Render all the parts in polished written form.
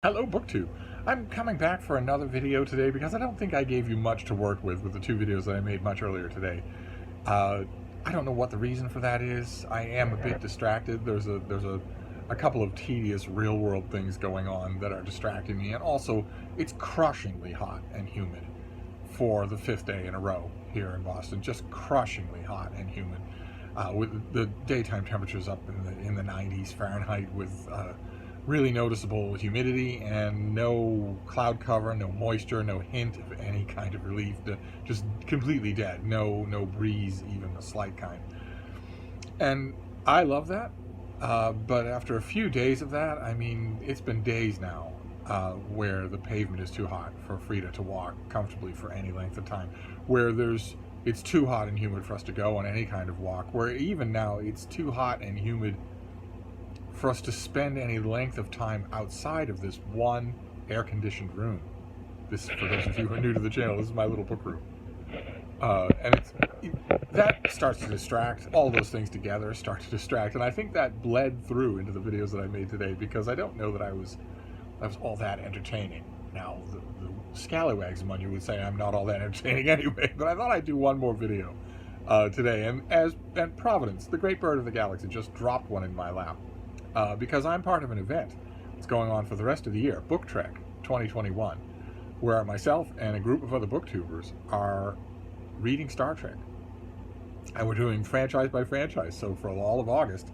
Hello, BookTube. I'm coming back for another video today because I don't think I gave you much to work with the two videos that I made much earlier today. I don't know what the reason for that is. I am a bit distracted. There's a couple of tedious real-world things going on that are distracting me, and also it's crushingly hot and humid for the fifth day in a row here in Boston. Just crushingly hot and humid, with the daytime temperatures up in the 90s Fahrenheit with really noticeable humidity and no cloud cover, no moisture, no hint of any kind of relief. Just completely dead. No breeze, even a slight kind. And I love that. But after a few days of that, I mean, it's been days now where the pavement is too hot for Frida to walk comfortably for any length of time. Where it's too hot and humid for us to go on any kind of walk. Where even now it's too hot and humid for us to spend any length of time outside of this one air-conditioned room. This, for those of you who are new to the channel, this is my little book room. And that starts to distract. All those things together start to distract. And I think that bled through into the videos that I made today, because I don't know that I was all that entertaining. Now, the scallywags among you would say I'm not all that entertaining anyway, but I thought I'd do one more video today. And Providence, the great bird of the galaxy, just dropped one in my lap. Because I'm part of an event that's going on for the rest of the year, Book Trek 2021, where myself and a group of other booktubers are reading Star Trek. And we're doing franchise by franchise, so for all of August,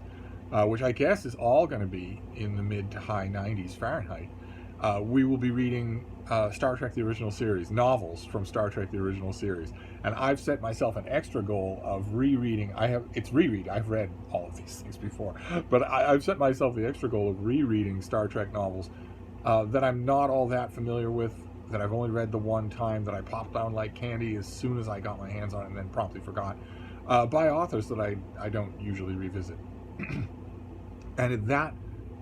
which I guess is all going to be in the mid to high 90s Fahrenheit, we will be reading Star Trek the Original Series, novels from Star Trek the Original Series. And I've set myself an extra goal of rereading. It's reread. I've read all of these things before, but I've set myself the extra goal of rereading Star Trek novels that I'm not all that familiar with, that I've only read the one time, that I popped down like candy as soon as I got my hands on it and then promptly forgot, by authors that I don't usually revisit. And that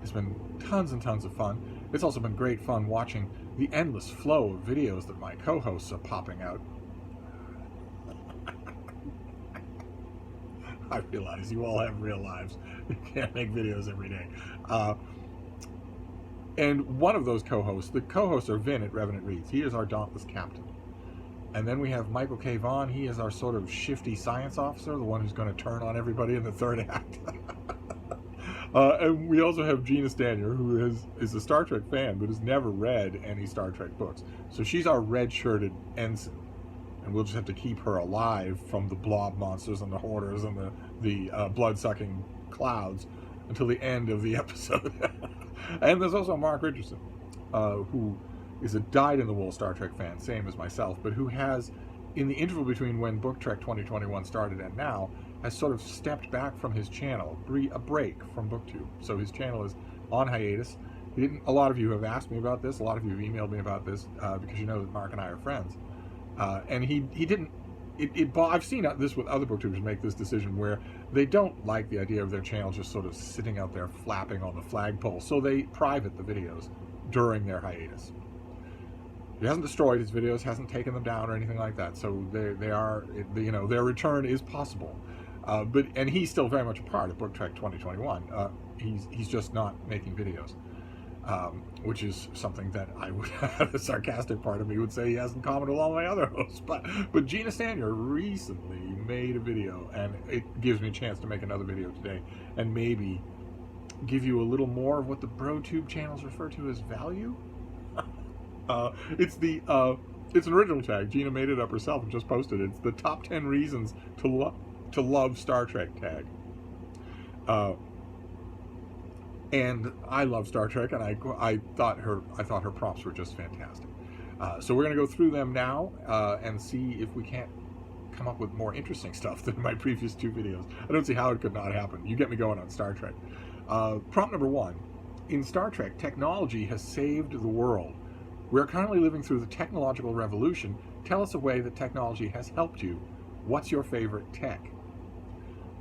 has been tons and tons of fun. It's also been great fun watching the endless flow of videos that my co-hosts are popping out. I realize you all have real lives. You can't make videos every day. And one of those co-hosts, the co-hosts are Vin at Revenant Reads. He is our dauntless captain. And then we have Michael K. Vaughn. He is our sort of shifty science officer, the one who's going to turn on everybody in the third act. And we also have Gina Stanyer, who is a Star Trek fan, but has never read any Star Trek books. So she's our red-shirted ensign. And we'll just have to keep her alive from the blob monsters and the hoarders and the blood-sucking clouds until the end of the episode. And there's also Mark Richardson, who is a dyed-in-the-wool Star Trek fan, same as myself, but who has, in the interval between when Book Trek 2021 started and now, has sort of stepped back from his channel, a break from BookTube. So his channel is on hiatus. A lot of you have asked me about this. A lot of you have emailed me about this because you know that Mark and I are friends. And he didn't. I've seen this with other booktubers make this decision where they don't like the idea of their channel just sort of sitting out there flapping on the flagpole, so they private the videos during their hiatus. He hasn't destroyed his videos, hasn't taken them down or anything like that. So they are, you know, their return is possible. And he's still very much a part of Book Trek 2021. He's just not making videos. Which is something that I would have, the sarcastic part of me would say he hasn't commented with all my other hosts. But Gina Stanyer recently made a video, and it gives me a chance to make another video today, and maybe give you a little more of what the BroTube channels refer to as value. It's an original tag. Gina made it up herself and just posted it. It's the top 10 reasons to love Star Trek tag. And I love Star Trek, and I thought her prompts were just fantastic. So we're going to go through them now and see if we can't come up with more interesting stuff than my previous two videos. I don't see how it could not happen. You get me going on Star Trek. Prompt number 1. In Star Trek, technology has saved the world. We are currently living through the technological revolution. Tell us a way that technology has helped you. What's your favorite tech?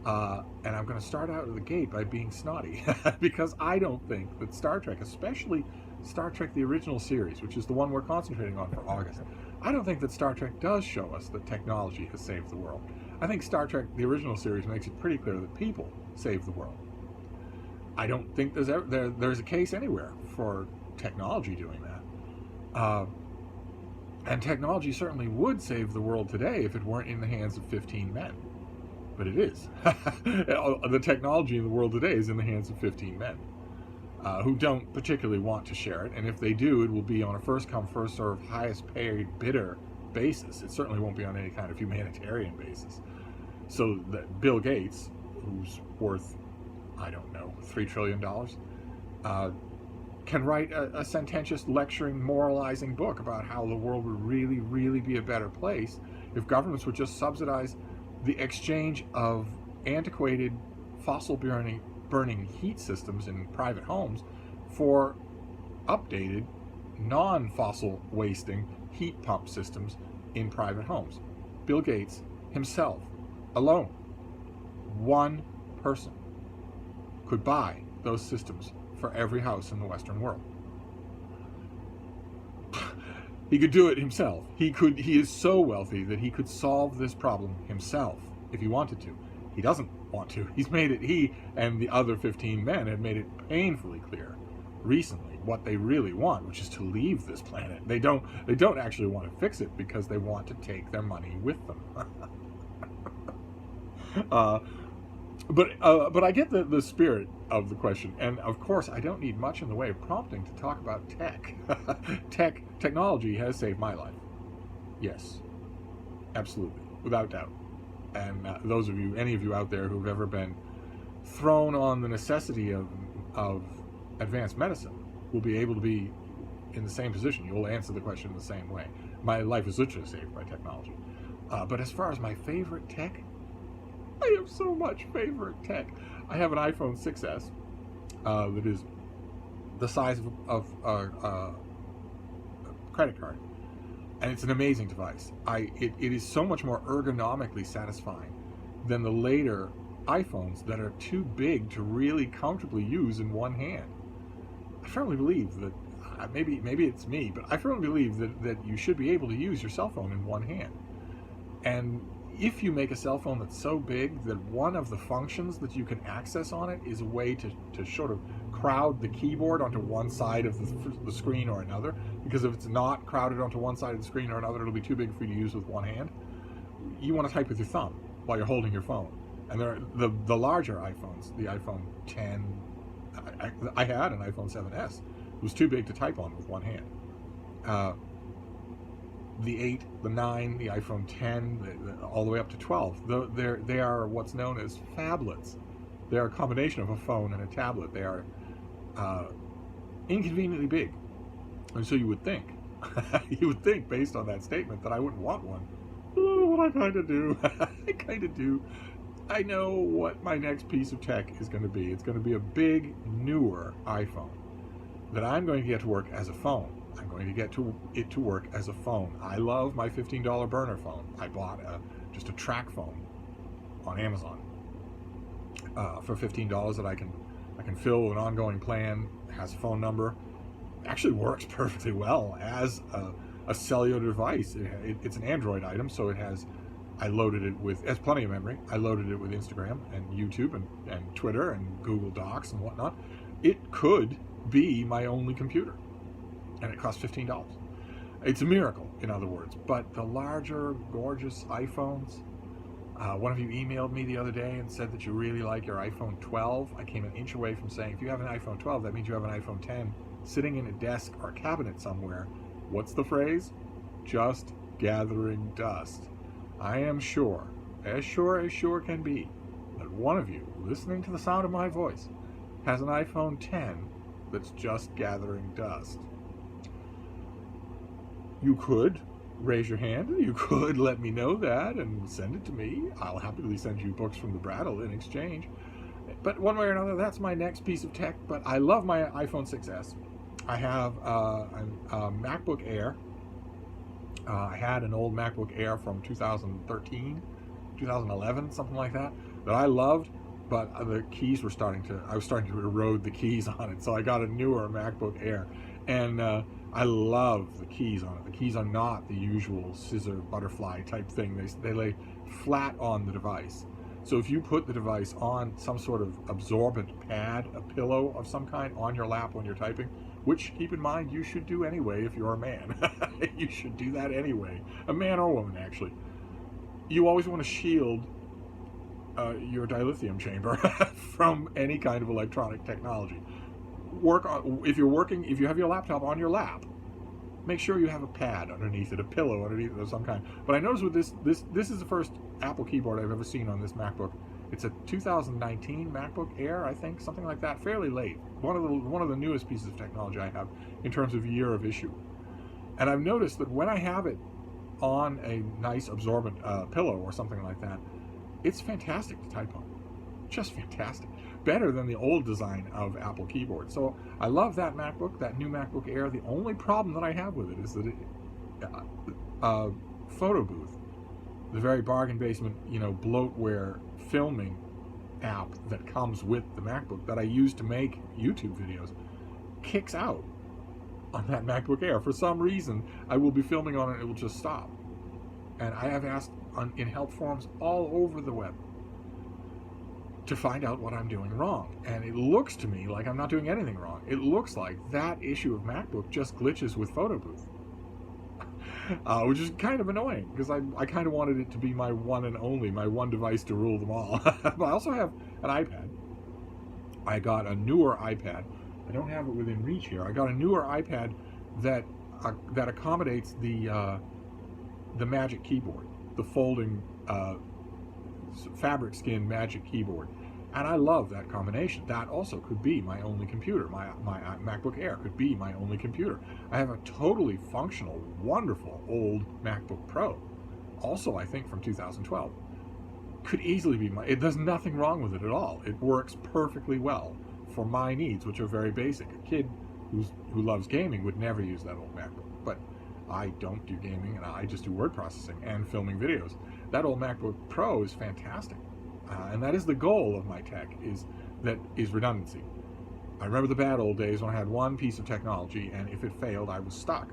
And I'm going to start out of the gate by being snotty because I don't think that Star Trek, especially Star Trek the Original Series, which is the one we're concentrating on for August, I don't think that Star Trek does show us that technology has saved the world. I think Star Trek the Original Series makes it pretty clear that people save the world. I don't think there's a case anywhere for technology doing that. And technology certainly would save the world today if it weren't in the hands of 15 men. But it is. The technology in the world today is in the hands of 15 men who don't particularly want to share it. And if they do, it will be on a first-come, first-served, highest-paid bidder basis. It certainly won't be on any kind of humanitarian basis. So that Bill Gates, who's worth, I don't know, $3 trillion, can write a sententious, lecturing, moralizing book about how the world would really, really be a better place if governments would just subsidize the exchange of antiquated fossil burning heat systems in private homes for updated, non-fossil wasting heat pump systems in private homes. Bill Gates himself, alone, one person, could buy those systems for every house in the Western world. He could do it himself. He is so wealthy that he could solve this problem himself if he wanted to. He doesn't want to. He and the other 15 men had made it painfully clear recently what they really want, which is to leave this planet. They don't actually want to fix it because they want to take their money with them. But I get the spirit of the question, and of course I don't need much in the way of prompting to talk about tech. Technology has saved my life. Yes, absolutely, without doubt. And those of you, any of you out there who've ever been thrown on the necessity of advanced medicine will be able to be in the same position. You'll answer the question in the same way. My life is literally saved by technology. But as far as my favorite tech, I have so much favorite tech. I have an iPhone 6S that is the size of a credit card, and it's an amazing device. It is so much more ergonomically satisfying than the later iPhones that are too big to really comfortably use in one hand. I firmly believe that maybe it's me, but I firmly believe that you should be able to use your cell phone in one hand. And if you make a cell phone that's so big that one of the functions that you can access on it is a way to sort of crowd the keyboard onto one side of the screen or another, because if it's not crowded onto one side of the screen or another, it'll be too big for you to use with one hand. You want to type with your thumb while you're holding your phone. And there are the larger iPhones, the iPhone 10, I had an iPhone 7S. It was too big to type on with one hand. The 8, the 9, the iPhone 10, all the way up to 12. They are what's known as phablets. They are a combination of a phone and a tablet. They are inconveniently big. And so you would think, based on that statement, that I wouldn't want one. Oh, what I kind of do. I kind of do. I know what my next piece of tech is going to be. It's going to be a big, newer iPhone that I'm going to get to work as a phone. I'm going to get it to work as a phone. I love my $15 burner phone. I bought just a track phone on Amazon for $15 that I can fill with an ongoing plan. Has a phone number. Actually works perfectly well as a cellular device. It's an Android item, so it has. I loaded it with. It has plenty of memory. I loaded it with Instagram and YouTube and Twitter and Google Docs and whatnot. It could be my only computer. And it costs $15. It's a miracle, in other words. But the larger, gorgeous iPhones, one of you emailed me the other day and said that you really like your iPhone 12. I came an inch away from saying, if you have an iPhone 12, that means you have an iPhone 10 sitting in a desk or cabinet somewhere. What's the phrase? Just gathering dust. I am sure as sure can be, that one of you, listening to the sound of my voice, has an iPhone 10 that's just gathering dust. You could raise your hand, you could let me know that and send it to me. I'll happily send you books from the Brattle in exchange. But one way or another, that's my next piece of tech. But I love my iPhone 6S. I have a MacBook Air. I had an old MacBook Air from 2013, 2011, something like that I loved, but the keys were I was starting to erode the keys on it. So I got a newer MacBook Air, and I love the keys on it. The keys are not the usual scissor butterfly type thing. They lay flat on the device. So if you put the device on some sort of absorbent pad, a pillow of some kind on your lap when you're typing, which, keep in mind, you should do anyway if you're a man. You should do that anyway. A man or woman, actually. You always want to shield your dilithium chamber from any kind of electronic technology. If you have your laptop on your lap, make sure you have a pad underneath it, a pillow underneath it of some kind. But I noticed with this is the first Apple keyboard I've ever seen on this MacBook. It's a 2019 MacBook Air, I think, something like that, fairly late. One of the newest pieces of technology I have in terms of year of issue. And I've noticed that when I have it on a nice absorbent pillow or something like that, it's fantastic to type on. Just fantastic. Better than the old design of Apple keyboard. So I love that MacBook, that new MacBook Air. The only problem that I have with it is that Photo Booth, the very bargain basement, bloatware filming app that comes with the MacBook that I use to make YouTube videos, kicks out on that MacBook Air. For some reason, I will be filming on it and it will just stop. And I have asked in help forums all over the web to find out what I'm doing wrong. And it looks to me like I'm not doing anything wrong. It looks like that issue of MacBook just glitches with Photo Booth. Which is kind of annoying, because I kind of wanted it to be my one and only, my one device to rule them all. But I also have an iPad. I got a newer iPad. I don't have it within reach here. I got a newer iPad that accommodates the Magic Keyboard, the folding fabric skin Magic Keyboard. And I love that combination. That also could be my only computer. My MacBook Air could be my only computer. I have a totally functional, wonderful old MacBook Pro, also I think from 2012. Could easily be there's nothing wrong with it at all. It works perfectly well for my needs, which are very basic. A kid who loves gaming would never use that old MacBook. But I don't do gaming, and I just do word processing and filming videos. That old MacBook Pro is fantastic. And that is the goal of my tech, is redundancy. I remember the bad old days when I had one piece of technology, and if it failed, I was stuck.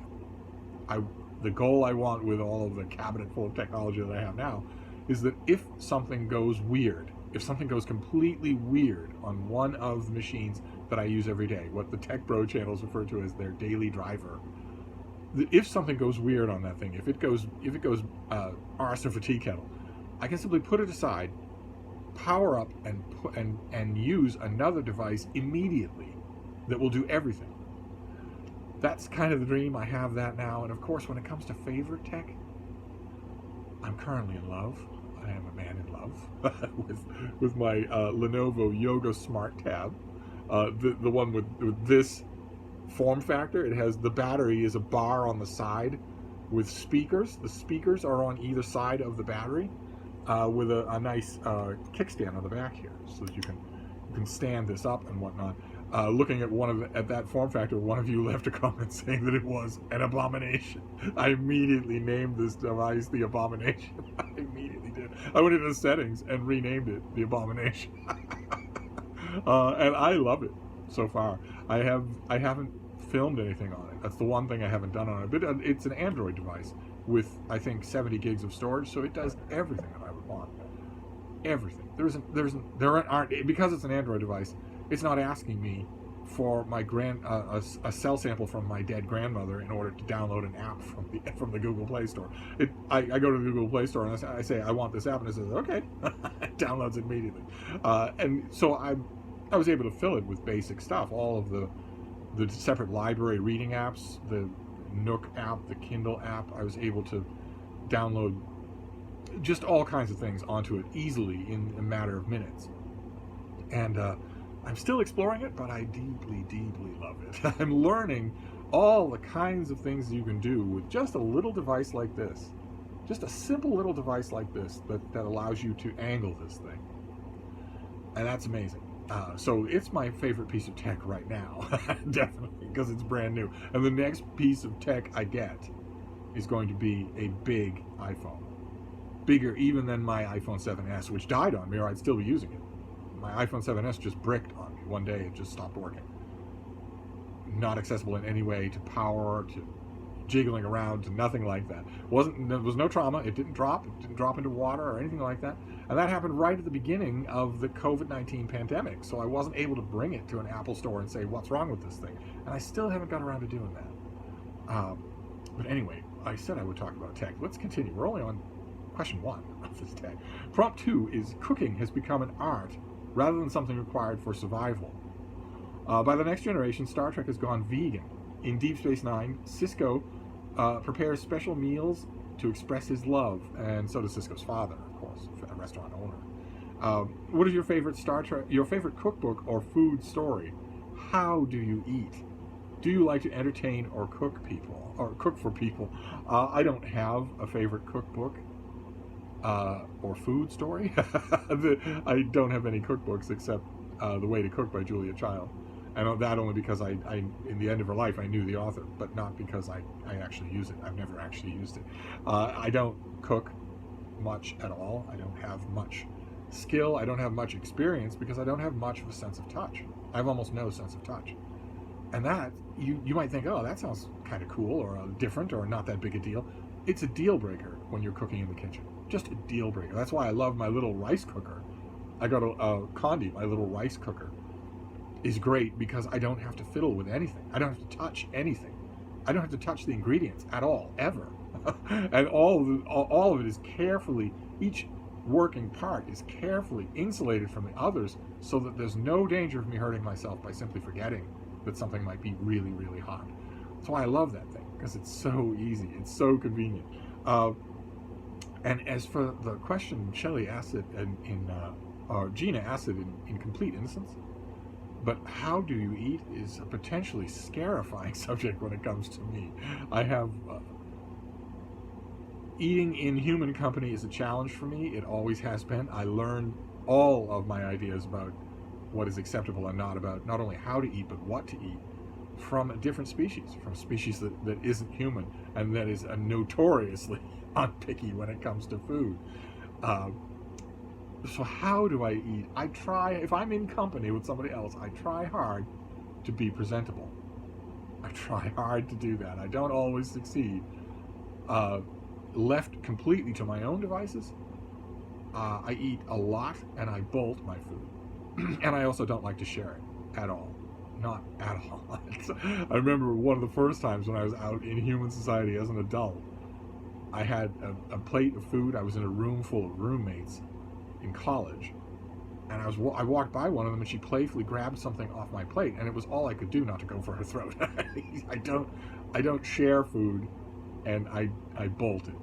The goal I want with all of the cabinet full of technology that I have now is that if something goes weird, if something goes completely weird on one of the machines that I use every day, what the Tech Bro channels refer to as their daily driver, if something goes weird on that thing, if it goes arson for tea kettle, I can simply put it aside, power up, and use another device immediately that will do everything. That's kind of the dream. I have that now. And of course, when it comes to favorite tech, I'm currently in love. I am a man in love with my Lenovo Yoga Smart Tab, the one with this form factor. It has, the battery is a bar on the side with speakers. The speakers are on either side of the battery, with a nice kickstand on the back here, so that you can stand this up and whatnot. Looking at that form factor, one of you left a comment saying that it was an abomination. I immediately named this device the Abomination. I immediately did. I went into the settings and renamed it the Abomination. And I love it so far. I haven't filmed anything on it. That's the one thing I haven't done on it. But it's an Android device with, I think, 70 gigs of storage, so it does everything that I would want. Everything. There aren't, because it's an Android device, it's not asking me for my a cell sample from my dead grandmother in order to download an app from the Google Play Store. I go to the Google Play Store and I say I want this app, and it says okay, it downloads it immediately. And so I was able to fill it with basic stuff, all of the separate library reading apps, the Nook app, the Kindle app. I was able to download just all kinds of things onto it easily in a matter of minutes. And I'm still exploring it, but I deeply, deeply love it. I'm learning all the kinds of things you can do with just a little device like this. Just a simple little device like this that allows you to angle this thing. And that's amazing. So it's my favorite piece of tech right now, definitely, because it's brand new. And the next piece of tech I get is going to be a big iPhone. Bigger even than my iPhone 7S, which died on me, or I'd still be using it. My iPhone 7S just bricked on me. One day it just stopped working. Not accessible in any way to power, to jiggling around to nothing like that. There was no trauma. It didn't drop into water or anything like that. And that happened right at the beginning of the COVID-19 pandemic. So I wasn't able to bring it to an Apple store and say, what's wrong with this thing? And I still haven't got around to doing that. But anyway, I said I would talk about tech. Let's continue. We're only on question 1 of this tech. Prompt 2 is cooking has become an art rather than something required for survival. By the next generation, Star Trek has gone vegan. In Deep Space Nine, Cisco prepares special meals to express his love, and so does Cisco's father, of course, a restaurant owner. What is your favorite Star Trek, your favorite cookbook or food story? How do you eat? Do you like to entertain or cook for people? I don't have a favorite cookbook or food story. I don't have any cookbooks except The Way to Cook by Julia Child. And that only because I, in the end of her life, I knew the author, but not because I actually use it. I've never actually used it. I don't cook much at all. I don't have much skill. I don't have much experience because I don't have much of a sense of touch. I have almost no sense of touch. And that, you might think, oh, that sounds kind of cool or different or not that big a deal. It's a deal breaker when you're cooking in the kitchen. Just a deal breaker. That's why I love my little rice cooker. I got a Condi, my little rice cooker. Is great because I don't have to fiddle with anything. I don't have to touch anything. I don't have to touch the ingredients at all, ever. And all of it is carefully, each working part is carefully insulated from the others so that there's no danger of me hurting myself by simply forgetting that something might be really, really hot. That's why I love that thing, because it's so easy. It's so convenient. And as for the question Shelley asked it or Gina asked it in complete innocence, but how do you eat is a potentially scarifying subject when it comes to me. I have eating in human company is a challenge for me. It always has been. I learned all of my ideas about what is acceptable and not, about not only how to eat but what to eat, from a different species, from a species that isn't human and that is notoriously unpicky when it comes to food. So how do I eat? I try, if I'm in company with somebody else, I try hard to be presentable. I try hard to do that. I don't always succeed. Left completely to my own devices, I eat a lot and I bolt my food. And I also don't like to share it at all. Not at all. I remember one of the first times when I was out in human society as an adult, I had a plate of food. I was in a room full of roommates in college, and I walked by one of them and she playfully grabbed something off my plate, and it was all I could do not to go for her throat. I don't share food, and I bolt it.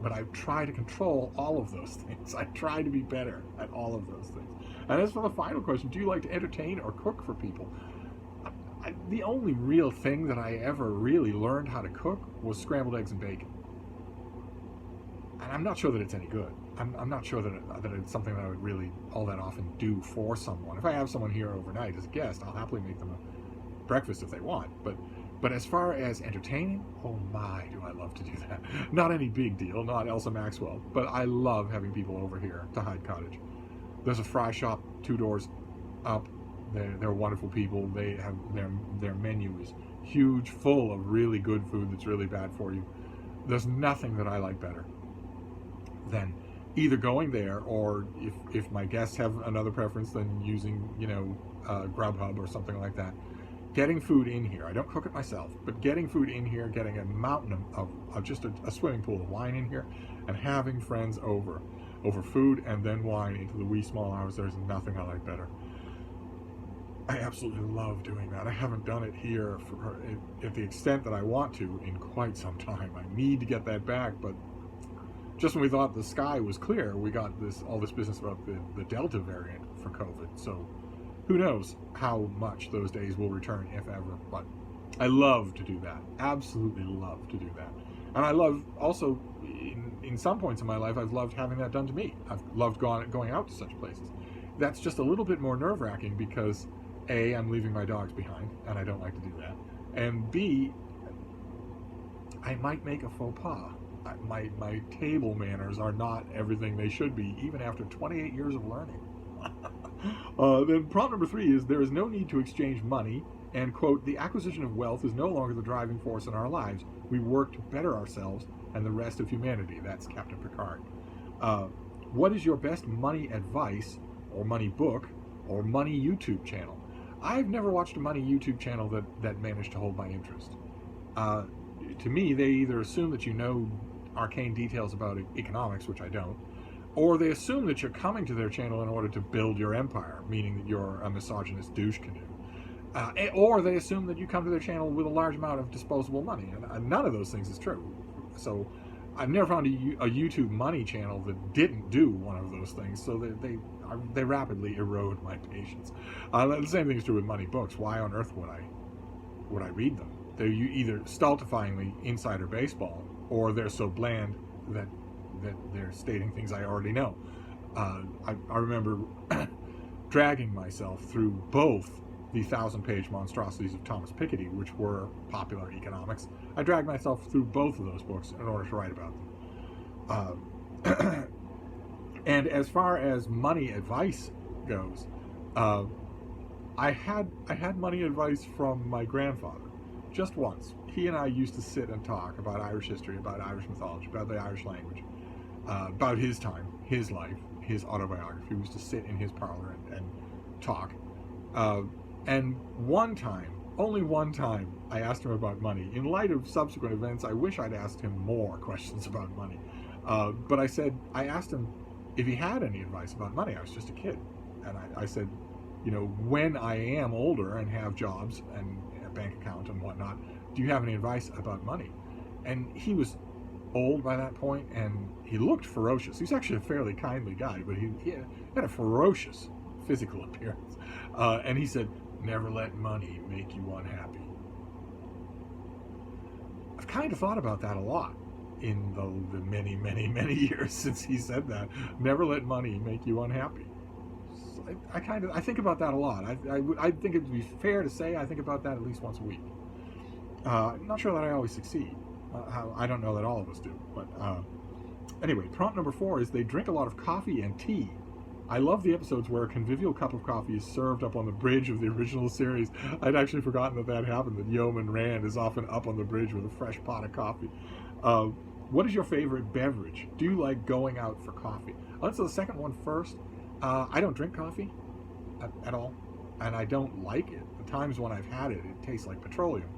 But I try to control all of those things. I try to be better at all of those things. And as for the final question, do you like to entertain or cook for people? The only real thing that I ever really learned how to cook was scrambled eggs and bacon. And I'm not sure that it's any good. I'm not sure that it's something that I would really all that often do for someone. If I have someone here overnight as a guest, I'll happily make them a breakfast if they want. But as far as entertaining, oh my, do I love to do that. Not any big deal, not Elsa Maxwell, but I love having people over here to Hyde Cottage. There's a fry shop 2 doors up. They're wonderful people. They have their menu is huge, full of really good food that's really bad for you. There's nothing that I like better than either going there, or if my guests have another preference, than using Grubhub or something like that. Getting food in here. I don't cook it myself, but getting food in here, getting a mountain of just a swimming pool of wine in here, and having friends over food and then wine into the wee small hours. There's nothing I like better. I absolutely love doing that. I haven't done it here at the extent that I want to in quite some time. I need to get that back, but just when we thought the sky was clear, we got all this business about the Delta variant for COVID. So who knows how much those days will return, if ever. But I love to do that. Absolutely love to do that. And I love also, in some points in my life, I've loved having that done to me. I've loved going out to such places. That's just a little bit more nerve-wracking because A, I'm leaving my dogs behind, and I don't like to do that. And B, I might make a faux pas. My table manners are not everything they should be, even after 28 years of learning. Then prompt number 3 is, there is no need to exchange money And, quote, the acquisition of wealth is no longer the driving force in our lives. We work to better ourselves and the rest of humanity. That's Captain Picard. What is your best money advice or money book or money YouTube channel? I've never watched a money YouTube channel that managed to hold my interest. To me, they either assume that you know arcane details about economics, which I don't, or they assume that you're coming to their channel in order to build your empire, meaning that you're a misogynist douche canoe. Or they assume that you come to their channel with a large amount of disposable money, and none of those things is true. So I've never found a YouTube money channel that didn't do one of those things, so they rapidly erode my patience. The same thing is true with money books. Why on earth would I read them? They're either stultifyingly insider baseball, or they're so bland that they're stating things I already know. I remember dragging myself through both the 1,000-page monstrosities of Thomas Piketty, which were popular economics. I dragged myself through both of those books in order to write about them. And as far as money advice goes, I had money advice from my grandfather, just once. He and I used to sit and talk about Irish history, about Irish mythology, about the Irish language, about his time, his life, his autobiography. We used to sit in his parlor and talk. And one time, only one time, I asked him about money. In light of subsequent events, I wish I'd asked him more questions about money. But I asked him if he had any advice about money. I was just a kid. And I said, when I am older and have jobs and a bank account and whatnot, do you have any advice about money? And he was old by that point, and he looked ferocious. He's actually a fairly kindly guy, but he had a ferocious physical appearance. And he said, never let money make you unhappy. I've kind of thought about that a lot in the many, many, many years since he said that. Never let money make you unhappy. So I think about that a lot. I think it would be fair to say I think about that at least once a week. I'm not sure that I always succeed. I don't know that all of us do. But anyway, prompt number 4 is they drink a lot of coffee and tea. I love the episodes where a convivial cup of coffee is served up on the bridge of the original series. I'd actually forgotten that happened, that Yeoman Rand is often up on the bridge with a fresh pot of coffee. What is your favorite beverage? Do you like going out for coffee? I'll answer the second one first. I don't drink coffee at all, and I don't like it. The times when I've had it, it tastes like petroleum.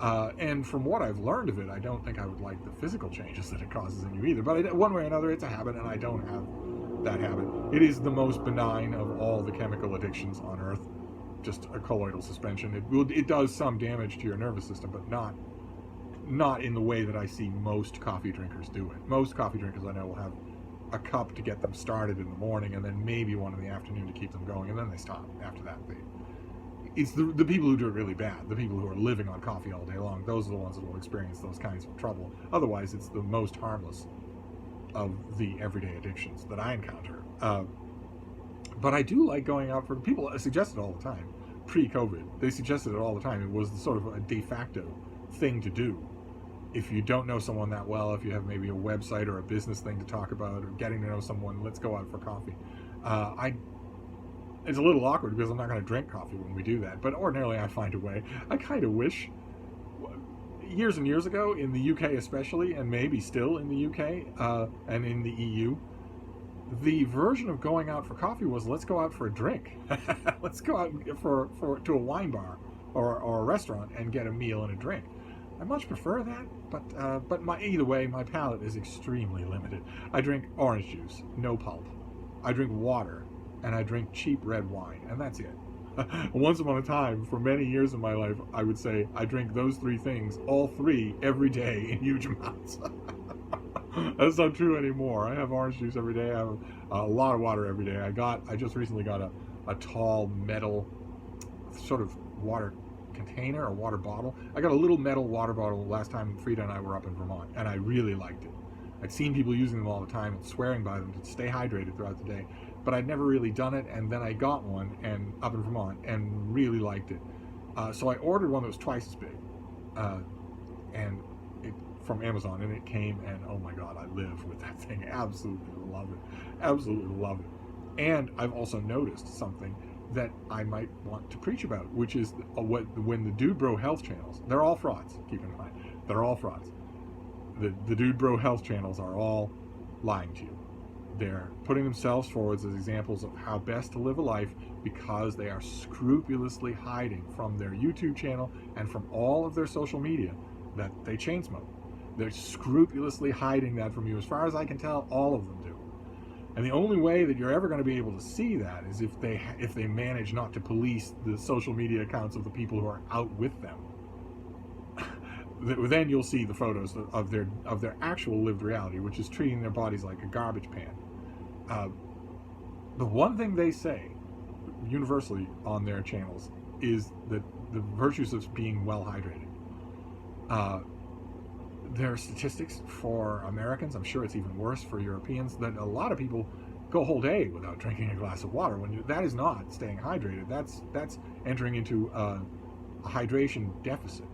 And from what I've learned of it, I don't think I would like the physical changes that it causes in you either. But one way or another, it's a habit, and I don't have that habit. It is the most benign of all the chemical addictions on earth. Just a colloidal suspension. It does some damage to your nervous system, but not in the way that I see most coffee drinkers do it. Most coffee drinkers I know will have a cup to get them started in the morning, and then maybe one in the afternoon to keep them going, and then they stop. After that, it's the people who do it really bad, the people who are living on coffee all day long. Those are the ones that will experience those kinds of trouble. Otherwise, it's the most harmless of the everyday addictions that I encounter. But I do like going out for people. Suggest it all the time. Pre-COVID, they suggested it all the time. It was sort of a de facto thing to do. If you don't know someone that well, if you have maybe a website or a business thing to talk about, or getting to know someone, let's go out for coffee. It's a little awkward because I'm not going to drink coffee when we do that, but ordinarily I find a way. I kind of wish, years and years ago, in the UK especially, and maybe still in the UK and in the EU, the version of going out for coffee was, let's go out for a drink. Let's go out to a wine bar or a restaurant and get a meal and a drink. I much prefer that, but either way, my palate is extremely limited. I drink orange juice, no pulp. I drink water, and I drink cheap red wine, and that's it. Once upon a time, for many years of my life, I would say I drink those 3 things, all 3, every day in huge amounts. That's not true anymore. I have orange juice every day. I have a lot of water every day. I just recently got a tall metal sort of water container or water bottle. I got a little metal water bottle last time Frida and I were up in Vermont, and I really liked it. I'd seen people using them all the time and swearing by them to stay hydrated throughout the day, but I'd never really done it, and then I got one and up in Vermont and really liked it. So I ordered one that was twice as big, and from Amazon, and it came, and oh my god, I live with that thing. Absolutely love it. Absolutely love it. And I've also noticed something. that I might want to preach about, which is when the Dude Bro Health channels, they're all frauds, keep in mind, they're all frauds. The Dude Bro Health channels are all lying to you. They're putting themselves forward as examples of how best to live a life because they are scrupulously hiding from their YouTube channel and from all of their social media that they chain smoke. They're scrupulously hiding that from you. As far as I can tell, all of them do. And the only way that you're ever going to be able to see that is if they manage not to police the social media accounts of the people who are out with them. Then you'll see the photos of their actual lived reality, which is treating their bodies like a garbage pan. The one thing they say universally on their channels is that the virtues of being well hydrated. There are statistics for Americans, I'm sure it's even worse for Europeans, that a lot of people go a whole day without drinking a glass of water. That is not staying hydrated. That's entering into a hydration deficit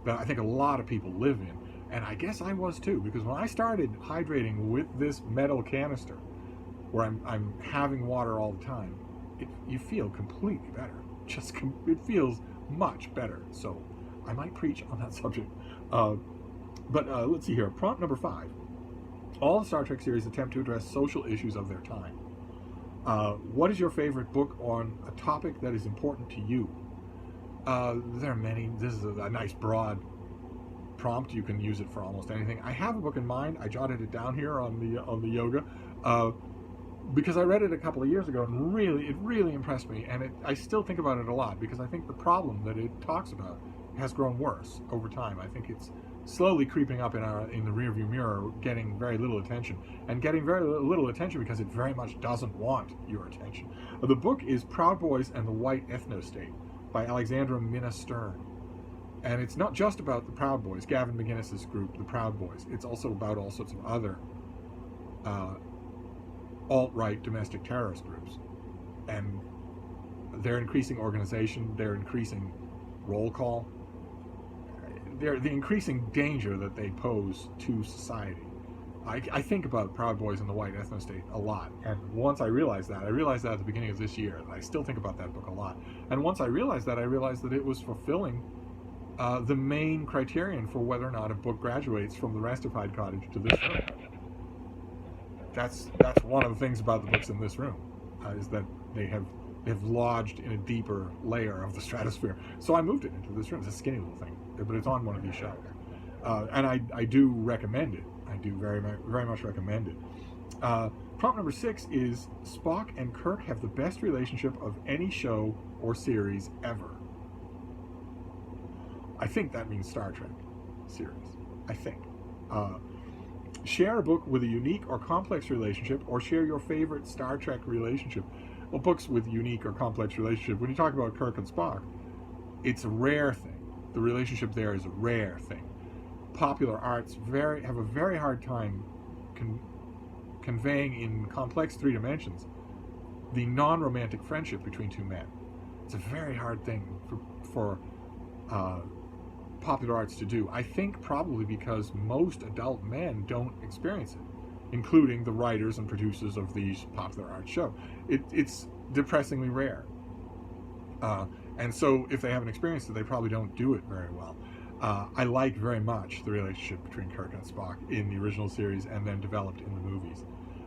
that I think a lot of people live in. And I guess I was too, because when I started hydrating with this metal canister, where I'm having water all the time, you feel completely better. It feels much better. So I might preach on that subject. But let's see here. Prompt number 5. All the Star Trek series attempt to address social issues of their time. What is your favorite book on a topic that is important to you? There are many. This is a nice broad prompt. You can use it for almost anything. I have a book in mind. I jotted it down here on the yoga because I read it a couple of years ago and it really impressed me. And I still think about it a lot because I think the problem that it talks about has grown worse over time. I think it's slowly creeping up in the rearview mirror, getting very little attention, and getting very little attention because it very much doesn't want your attention. The book is Proud Boys and the White Ethno-State by Alexandra Minna Stern. And it's not just about the Proud Boys, Gavin McInnes's group, the Proud Boys. It's also about all sorts of other alt-right domestic terrorist groups. And their increasing organization, their increasing roll call, the increasing danger that they pose to society. I think about Proud Boys and the White Ethno-State a lot, and once I realized that at the beginning of this year, and I still think about that book a lot. And once I realized that it was fulfilling the main criterion for whether or not a book graduates from the Rastified Cottage to this room. That's one of the things about the books in this room, is that they've lodged in a deeper layer of the stratosphere. So I moved it into this room. It's a skinny little thing, but it's on one of these shelves, and I do recommend it. I do very much recommend it. Prompt number 6 is Spock and Kirk have the best relationship of any show or series ever. I think that means Star Trek series. I think. Share a book with a unique or complex relationship, or share your favorite Star Trek relationship. Well, books with unique or complex relationship, when you talk about Kirk and Spock, it's a rare thing. The relationship there is a rare thing. Popular arts have a very hard time conveying in complex 3 dimensions the non-romantic friendship between two men. It's a very hard thing for popular arts to do. I think probably because most adult men don't experience it, including the writers and producers of these popular arts shows. It's depressingly rare. And so if they haven't experienced it, they probably don't do it very well. I like very much the relationship between Kirk and Spock in the original series and then developed in the movies.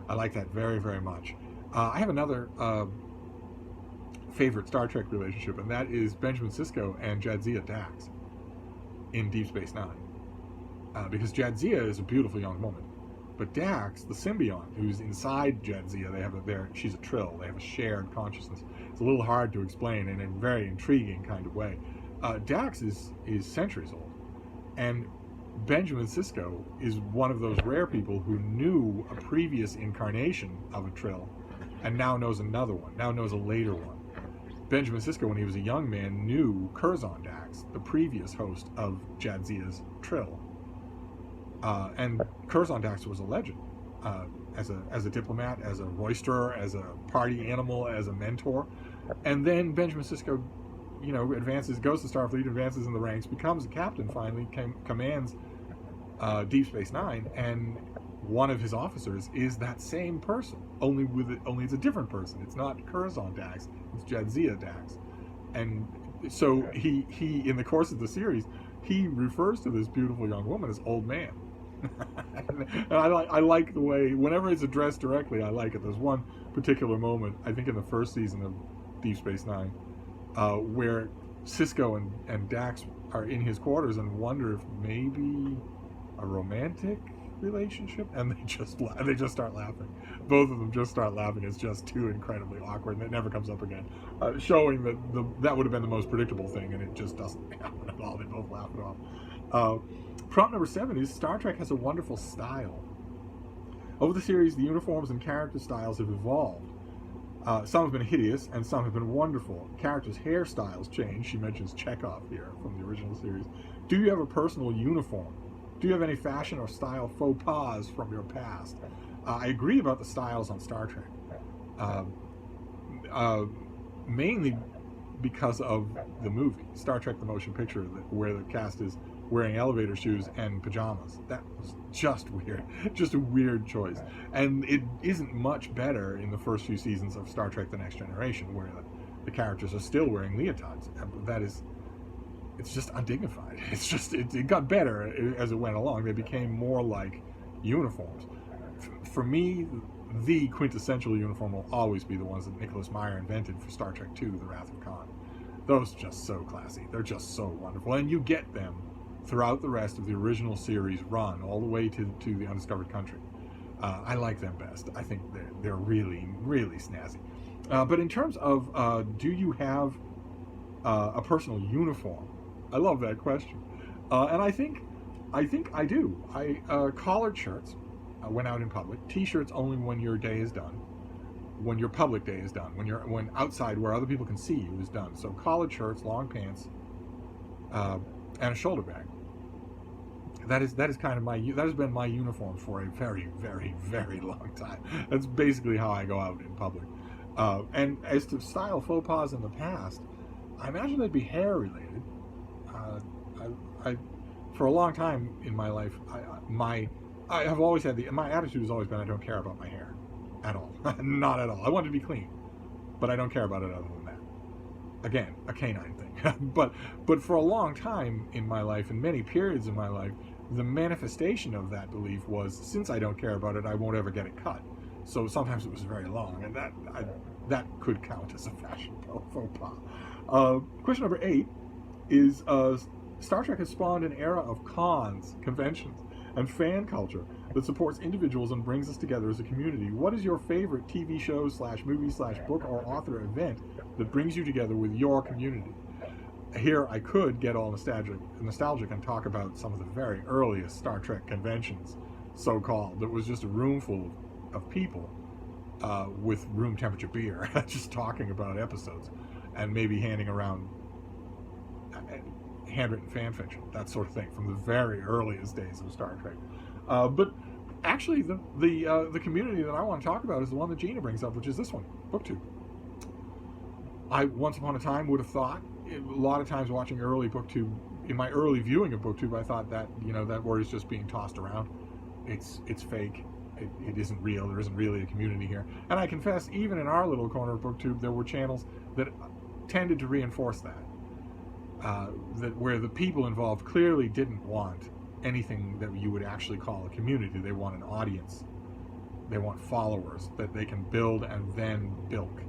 I like that very, very much. I have another favorite Star Trek relationship, and that is Benjamin Sisko and Jadzia Dax in Deep Space Nine. Because Jadzia is a beautiful young woman, but Dax, the symbiont who's inside Jadzia, she's a Trill. They have a shared consciousness. It's a little hard to explain in a very intriguing kind of way. Dax is centuries old, and Benjamin Sisko is one of those rare people who knew a previous incarnation of a Trill and now knows another one, now knows a later one. Benjamin Sisko, when he was a young man, knew Curzon Dax, the previous host of Jadzia's Trill. And Curzon Dax was a legend, as a diplomat, as a roisterer, as a party animal, as a mentor. And then Benjamin Sisko, advances, goes to Starfleet, advances in the ranks, becomes a captain finally, commands Deep Space Nine, and one of his officers is that same person, only it's a different person. It's not Curzon Dax, it's Jadzia Dax. And so he in the course of the series, he refers to this beautiful young woman as old man. And I like the way, whenever it's addressed directly, I like it. There's one particular moment, I think in the first season of Deep Space Nine, where Cisco and Dax are in his quarters and wonder if maybe a romantic relationship, and they just start laughing. Both of them just start laughing. It's just too incredibly awkward, and it never comes up again, showing that that would have been the most predictable thing, and it just doesn't happen at all. They both laugh it off. Prompt number 7 is Star Trek has a wonderful style. Over the series, the uniforms and character styles have evolved. Some have been hideous, and some have been wonderful. Characters' hairstyles change. She mentions Chekhov here from the original series. Do you have a personal uniform? Do you have any fashion or style faux pas from your past? I agree about the styles on Star Trek. Mainly because of the movie, Star Trek the Motion Picture, where the cast is wearing elevator shoes and pajamas. That was just weird. Just a weird choice. And it isn't much better in the first few seasons of Star Trek The Next Generation, where the characters are still wearing leotards. It's just undignified. It got better as it went along. They became more like uniforms. For me, the quintessential uniform will always be the ones that Nicholas Meyer invented for Star Trek II, The Wrath of Khan. Those are just so classy. They're just so wonderful. And you get them throughout the rest of the original series run, all the way to the Undiscovered Country. I like them best. I think they're really, really snazzy. But in terms of do you have a personal uniform? I love that question. And I think I do. Collared shirts when out in public. T-shirts only when your day is done. When your public day is done. When outside where other people can see you is done. So collared shirts, long pants, and a shoulder bag. That has been my uniform for a very, very, very long time. That's basically how I go out in public. And as to style faux pas in the past, I imagine they'd be hair related. For a long time in my life, my attitude has always been I don't care about my hair at all. Not at all. I want it to be clean, but I don't care about it other than that. Again, a canine thing. but for a long time in my life, in many periods of my life, the manifestation of that belief was, since I don't care about it, I won't ever get it cut. So sometimes it was very long, and that could count as a fashion faux pas. Question number 8 is Star Trek has spawned an era of cons, conventions, and fan culture that supports individuals and brings us together as a community. What is your favorite TV show / movie / book or author event that brings you together with your community? Here I could get all nostalgic and talk about some of the very earliest Star Trek conventions, so-called. It was just a room full of people with room temperature beer, just talking about episodes, and maybe handing around handwritten fan fiction, that sort of thing, from the very earliest days of Star Trek. But actually, the community that I want to talk about is the one that Gina brings up, which is this one, BookTube. I once upon a time would have thought, a lot of times watching early BookTube, in my early viewing of BookTube, I thought that that word is just being tossed around. It's fake. It isn't real. There isn't really a community here. And I confess, even in our little corner of BookTube, there were channels that tended to reinforce that. That where the people involved clearly didn't want anything that you would actually call a community. They want an audience. They want followers that they can build and then bilk.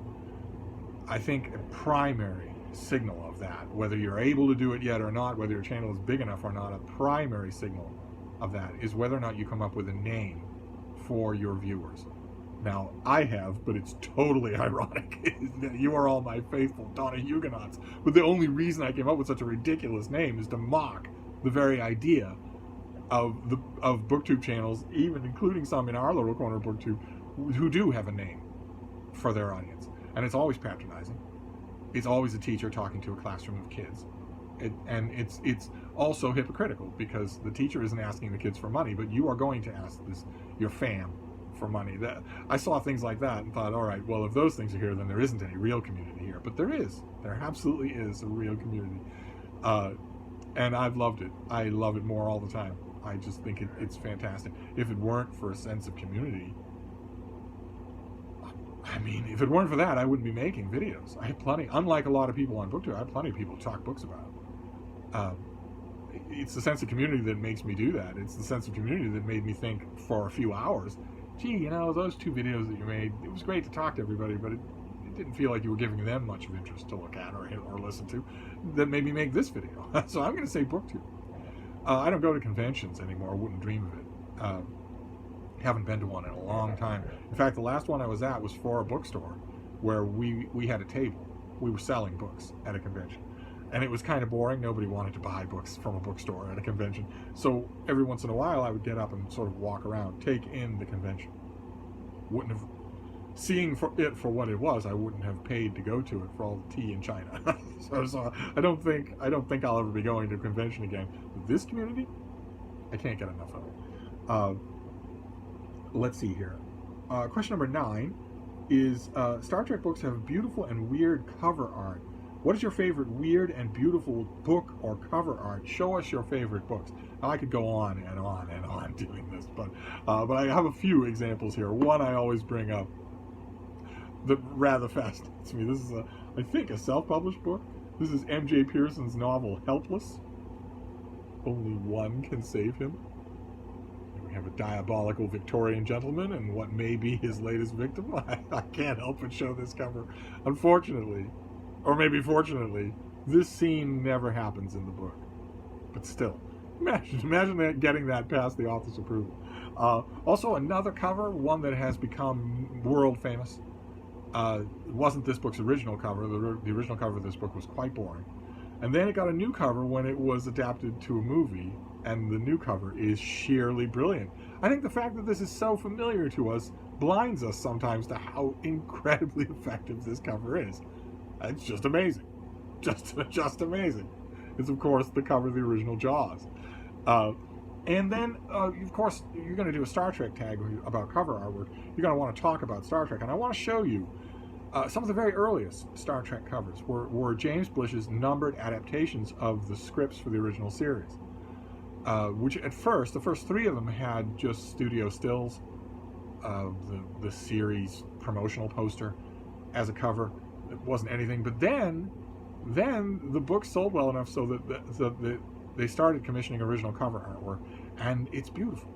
I think a primary signal of that, whether you're able to do it yet or not, whether your channel is big enough or not, a primary signal of that is whether or not you come up with a name for your viewers. Now, I have, but it's totally ironic, is that you are all my faithful Donoghue-gonauts. But the only reason I came up with such a ridiculous name is to mock the very idea of BookTube channels, even including some in our little corner of BookTube, who do have a name for their audience. And it's always patronizing. It's always a teacher talking to a classroom of kids. And it's also hypocritical, because the teacher isn't asking the kids for money, but you are going to ask your fam for money. That I saw things like that and thought, all right, well, if those things are here, then there isn't any real community here. But there absolutely is a real community, and I've loved it. I love it more all the time. I just think it's fantastic. If it weren't for a sense of community, I mean, if it weren't for that, I wouldn't be making videos. I have plenty, unlike a lot of people on BookTube, I have plenty of people to talk books about. It's the sense of community that makes me do that. It's the sense of community that made me think for a few hours, gee, you know, those 2 videos that you made, it was great to talk to everybody, but it didn't feel like you were giving them much of interest to look at or listen to. That made me make this video. So I'm going to say BookTube. I don't go to conventions anymore. Wouldn't dream of it. Haven't been to one in a long time. In fact, the last one I was at was for a bookstore where we had a table. We were selling books at a convention. And it was kind of boring. Nobody wanted to buy books from a bookstore at a convention. So every once in a while, I would get up and sort of walk around, take in the convention. Wouldn't have, seeing it for what it was, I wouldn't have paid to go to it for all the tea in China. so I don't think I'll ever be going to a convention again. With this community, I can't get enough of it. Let's see here. Question number 9 is, Star Trek books have beautiful and weird cover art. What is your favorite weird and beautiful book or cover art? Show us your favorite books. Now, I could go on and on and on doing this, but I have a few examples here. One I always bring up that rather fascinates me. This is, I think, a self-published book. This is M.J. Pearson's novel, Helpless. Only one can save him. We have a diabolical Victorian gentleman and what may be his latest victim. I can't help but show this cover. Unfortunately, or maybe fortunately, this scene never happens in the book. But still, imagine that, getting that past the author's approval. Also, another cover, one that has become world famous. It wasn't this book's original cover. The original cover of this book was quite boring. And then it got a new cover when it was adapted to a movie, and the new cover is sheerly brilliant. I think the fact that this is so familiar to us blinds us sometimes to how incredibly effective this cover is. It's just amazing. Just amazing. It's, of course, the cover of the original Jaws. And then, of course, you're going to do a Star Trek tag about cover artwork. You're going to want to talk about Star Trek. And I want to show you some of the very earliest Star Trek covers were James Blish's numbered adaptations of the scripts for the original series. Which at first, the first 3 of them had just studio stills of the series promotional poster as a cover. It wasn't anything. But then the book sold well enough so that they started commissioning original cover artwork, and it's beautiful.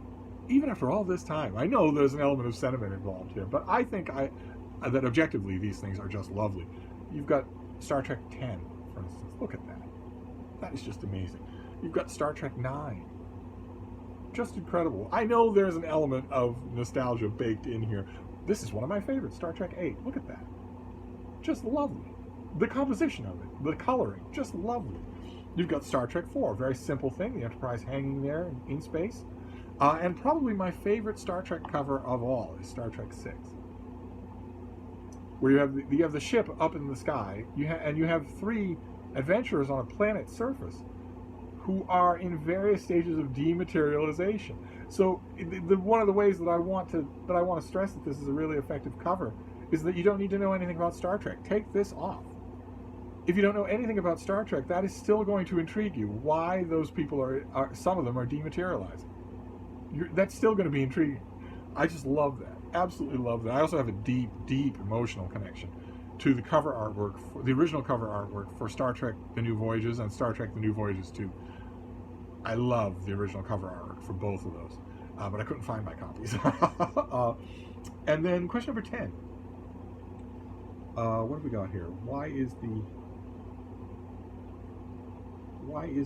Even after all this time, I know there's an element of sentiment involved here, but I think that objectively these things are just lovely. You've got Star Trek 10, for instance. Look at that. That is just amazing. You've got Star Trek 9. Just incredible. I know there's an element of nostalgia baked in here. This is one of my favorites, Star Trek 8. Look at that. Just lovely. The composition of it, the coloring, just lovely. You've got Star Trek 4, a very simple thing, the Enterprise hanging there in space. And probably my favorite Star Trek cover of all is Star Trek 6. Where you have the ship up in the sky, and you have 3 adventurers on a planet's surface who are in various stages of dematerialization. So one of the ways that I want to stress that this is a really effective cover is that you don't need to know anything about Star Trek. Take this off. If you don't know anything about Star Trek, that is still going to intrigue you. Why those people are some of them are dematerializing. That's still going to be intriguing. I just love that. Absolutely love that. I also have a deep, deep emotional connection to the cover artwork, the original cover artwork for Star Trek The New Voyages and Star Trek The New Voyages 2. I love the original cover artwork for both of those, but I couldn't find my copies. And then question number 10. What have we got here? Why is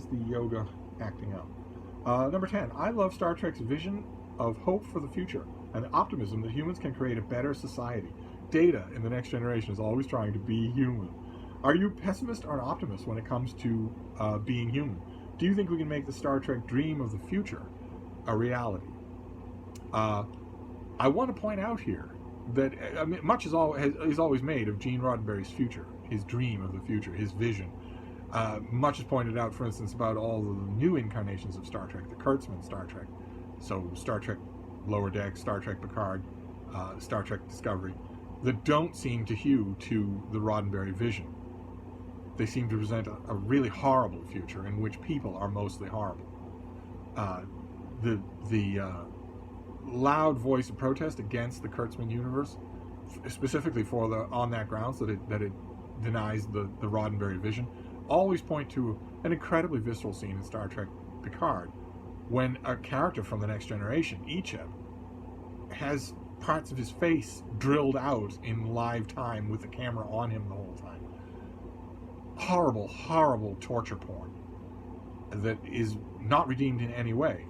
the yoga acting up? Number 10. I love Star Trek's vision of hope for the future and the optimism that humans can create a better society. Data in the next generation is always trying to be human. Are you pessimist or an optimist when it comes to being human? Do you think we can make the Star Trek dream of the future a reality? I want to point out here that much is always made of Gene Roddenberry's future, his dream of the future, his vision. Much is pointed out, for instance, about all the new incarnations of Star Trek, the Kurtzman Star Trek. So Star Trek Lower Deck, Star Trek Picard, Star Trek Discovery, that don't seem to hew to the Roddenberry vision. They seem to present a really horrible future in which people are mostly horrible. the loud voice of protest against the Kurtzman universe, specifically for on that grounds that it denies the Roddenberry vision, always point to an incredibly visceral scene in Star Trek Picard, when a character from the Next Generation, Icheb, has parts of his face drilled out in live time with the camera on him the whole time. Horrible, horrible torture porn that is not redeemed in any way.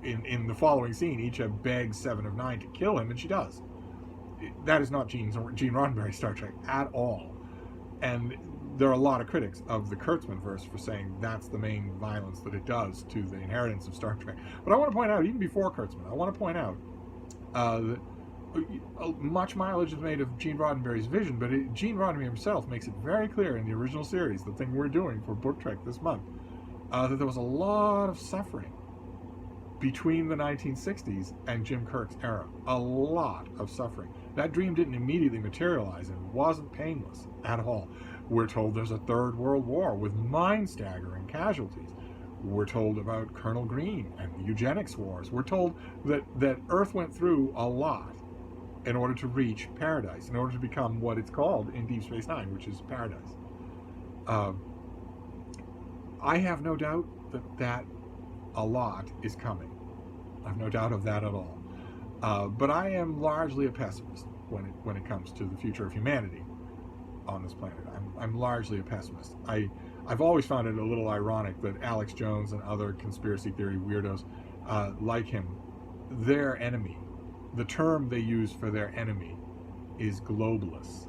In the following scene, Icheb begs Seven of Nine to kill him, and she does. That is not Gene Roddenberry Star Trek at all. And there are a lot of critics of the Kurtzman verse for saying that's the main violence that it does to the inheritance of Star Trek. But I want to point out, even before Kurtzman, I want to point out that much mileage is made of Gene Roddenberry's vision, but Gene Roddenberry himself makes it very clear in the original series, the thing we're doing for Book Trek this month, that there was a lot of suffering between the 1960s and Jim Kirk's era. A lot of suffering. That dream didn't immediately materialize, and it wasn't painless at all. We're told there's a Third World War with mind-staggering casualties. We're told about Colonel Green and the eugenics wars. We're told that Earth went through a lot in order to reach paradise, in order to become what it's called in Deep Space Nine, which is paradise. I have no doubt that a lot is coming. I have no doubt of that at all. But I am largely a pessimist when it comes to the future of humanity on this planet. I'm largely a pessimist. I've always found it a little ironic that Alex Jones and other conspiracy theory weirdos like him, their enemy, the term they use for their enemy is globalists.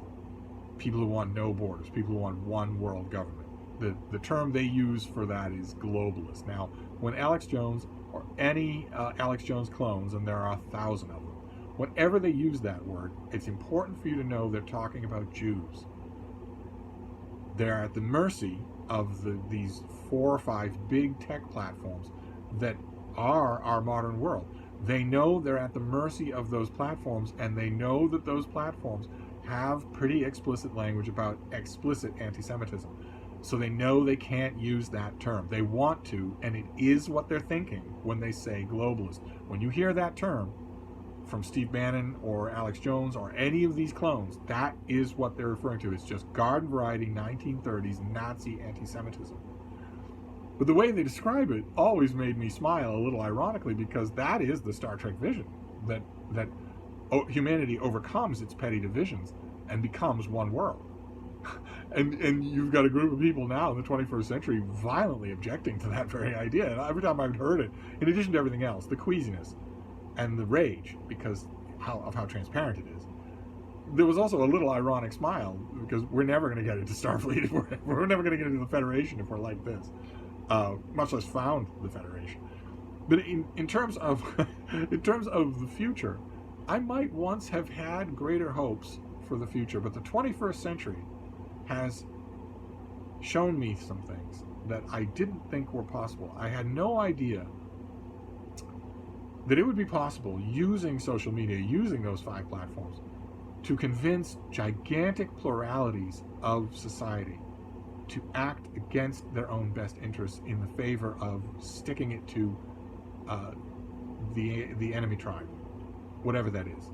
People who want no borders, people who want one world government. The term they use for that is globalist. Now, when Alex Jones or any Alex Jones clones, and there are 1,000 of them, whenever they use that word, it's important for you to know they're talking about Jews. They're at the mercy of these 4 or 5 big tech platforms that are our modern world. They know they're at the mercy of those platforms, and they know that those platforms have pretty explicit language about explicit anti-Semitism. So they know they can't use that term. They want to, and it is what they're thinking when they say globalist. When you hear that term from Steve Bannon or Alex Jones or any of these clones, that is what they're referring to. It's just garden variety 1930s Nazi anti-Semitism. But the way they describe it always made me smile a little ironically, because that is the Star Trek vision, that humanity overcomes its petty divisions and becomes one world. And you've got a group of people now in the 21st century violently objecting to that very idea. And every time I've heard it, in addition to everything else, the queasiness and the rage because of how transparent it is, there was also a little ironic smile, because we're never going to get into Starfleet. We're never going to get into the Federation if we're like this, much less found the Federation. But in terms of the future, I might once have had greater hopes for the future, but the 21st century has shown me some things that I didn't think were possible. I had no idea that it would be possible, using social media, using those 5 platforms, to convince gigantic pluralities of society to act against their own best interests in the favor of sticking it to the enemy tribe, whatever that is.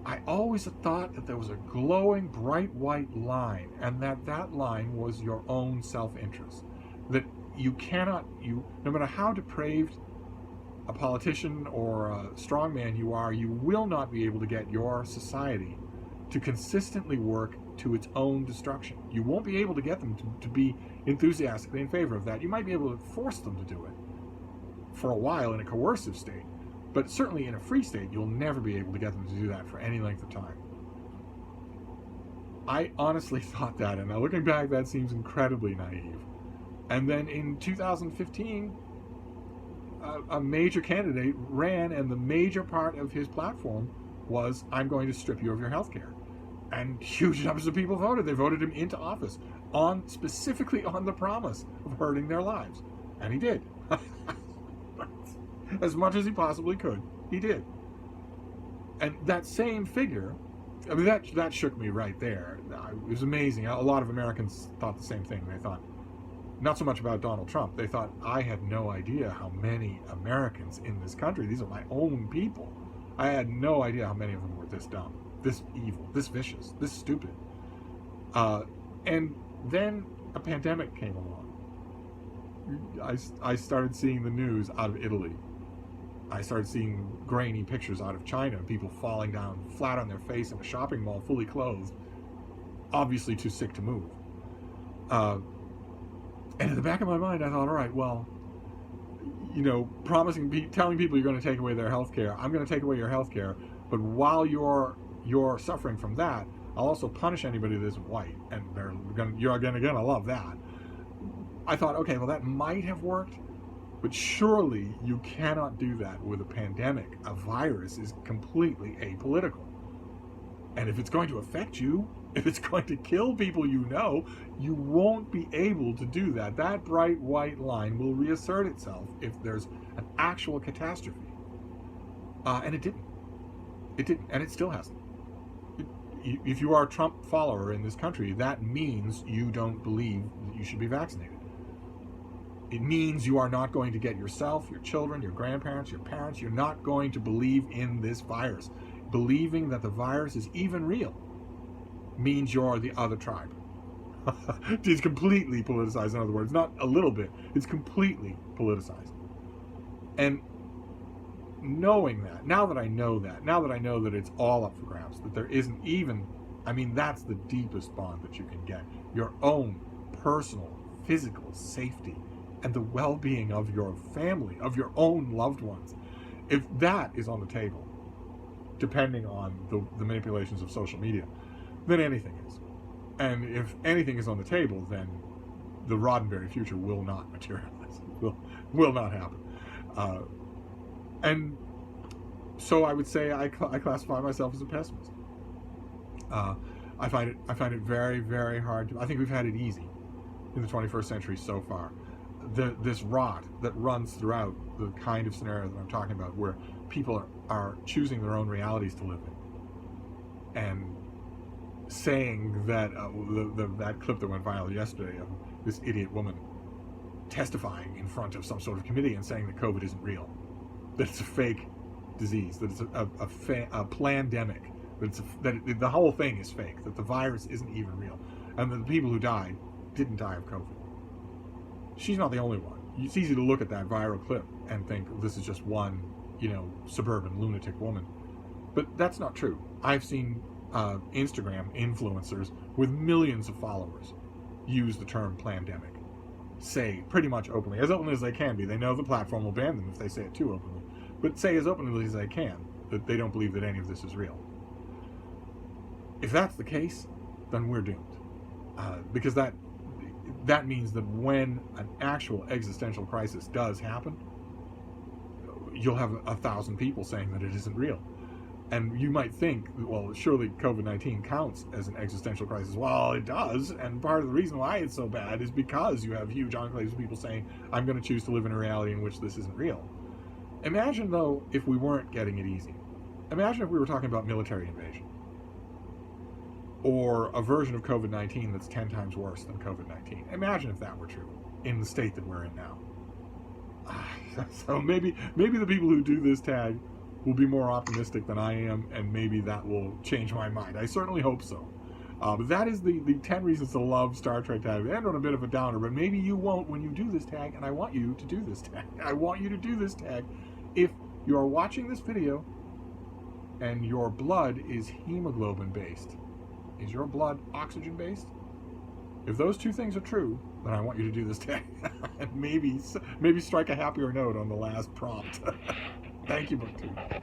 I always thought that there was a glowing, bright white line, and that line was your own self-interest. That no matter how depraved a politician or a strongman you are, you will not be able to get your society to consistently work to its own destruction. You won't be able to get them to be enthusiastically in favor of that. You might be able to force them to do it for a while in a coercive state, but certainly in a free state, you'll never be able to get them to do that for any length of time. I honestly thought that, and now looking back, that seems incredibly naive. And then in 2015, a major candidate ran, and the major part of his platform was, I'm going to strip you of your health care. And huge numbers of people voted. They voted him into office specifically on the promise of hurting their lives. And he did. As much as he possibly could, he did. And that same figure, I mean, that shook me right there. It was amazing. A lot of Americans thought the same thing. They thought, Not so much about Donald Trump. They thought I had no idea how many Americans in this country, these are my own people, I had no idea how many of them were this dumb, this evil, this vicious, this stupid. And then a pandemic came along. I started seeing the news out of Italy. I started seeing grainy pictures out of China, people falling down flat on their face in a shopping mall, fully clothed, obviously too sick to move. And in the back of my mind, I thought, all right, well, telling people you're going to take away their health care, I'm going to take away your health care, but while you're suffering from that, I'll also punish anybody that isn't white, and you're going to love that. I thought, okay, well, that might have worked, but surely you cannot do that with a pandemic. A virus is completely apolitical. And if it's going to affect you, if it's going to kill people you won't be able to do that. That bright white line will reassert itself if there's an actual catastrophe. And it didn't. It didn't, and it still hasn't. If you are a Trump follower in this country, that means you don't believe that you should be vaccinated. It means you are not going to get yourself, your children, your grandparents, your parents, you're not going to believe in this virus. Believing that the virus is even real means you're the other tribe. It's completely politicized, in other words. Not a little bit. It's completely politicized. And knowing that, now that I know that it's all up for grabs, that there isn't even, that's the deepest bond that you can get. Your own personal, physical safety and the well-being of your family, of your own loved ones. If that is on the table, depending on the manipulations of social media, then anything is. And if anything is on the table, then the Roddenberry future will not materialize. Will not happen. And so I would say I classify myself as a pessimist. I find it very, very hard I think we've had it easy in the 21st century so far. This rot that runs throughout the kind of scenario that I'm talking about, where people are choosing their own realities to live in, and saying that that clip that went viral yesterday of this idiot woman testifying in front of some sort of committee and saying that COVID isn't real, that it's a fake disease, that it's a plandemic, that the whole thing is fake, that the virus isn't even real, and that the people who died didn't die of COVID. She's not the only one. It's easy to look at that viral clip and think this is just one, suburban lunatic woman. But that's not true. I've seen Instagram influencers with millions of followers use the term plandemic. Say pretty much openly as they can be. They know the platform will ban them if they say it too openly. But say as openly as they can that they don't believe that any of this is real. If that's the case, then we're doomed. Because that means that when an actual existential crisis does happen, you'll have 1,000 people saying that it isn't real. And you might think, well, surely COVID-19 counts as an existential crisis. Well, it does, and part of the reason why it's so bad is because you have huge enclaves of people saying, I'm going to choose to live in a reality in which this isn't real. Imagine, though, if we weren't getting it easy. Imagine if we were talking about military invasion, or a version of COVID-19 that's 10 times worse than COVID-19. Imagine if that were true in the state that we're in now. So maybe the people who do this tag will be more optimistic than I am, and maybe that will change my mind. I certainly hope so. But that is the 10 reasons to love Star Trek tag. And on a bit of a downer, but maybe you won't when you do this tag, and I want you to do this tag. I want you to do this tag. If you are watching this video and your blood is hemoglobin-based, is your blood oxygen-based? If those two things are true, then I want you to do this tag. And maybe strike a happier note on the last prompt. Thank you, BookTube.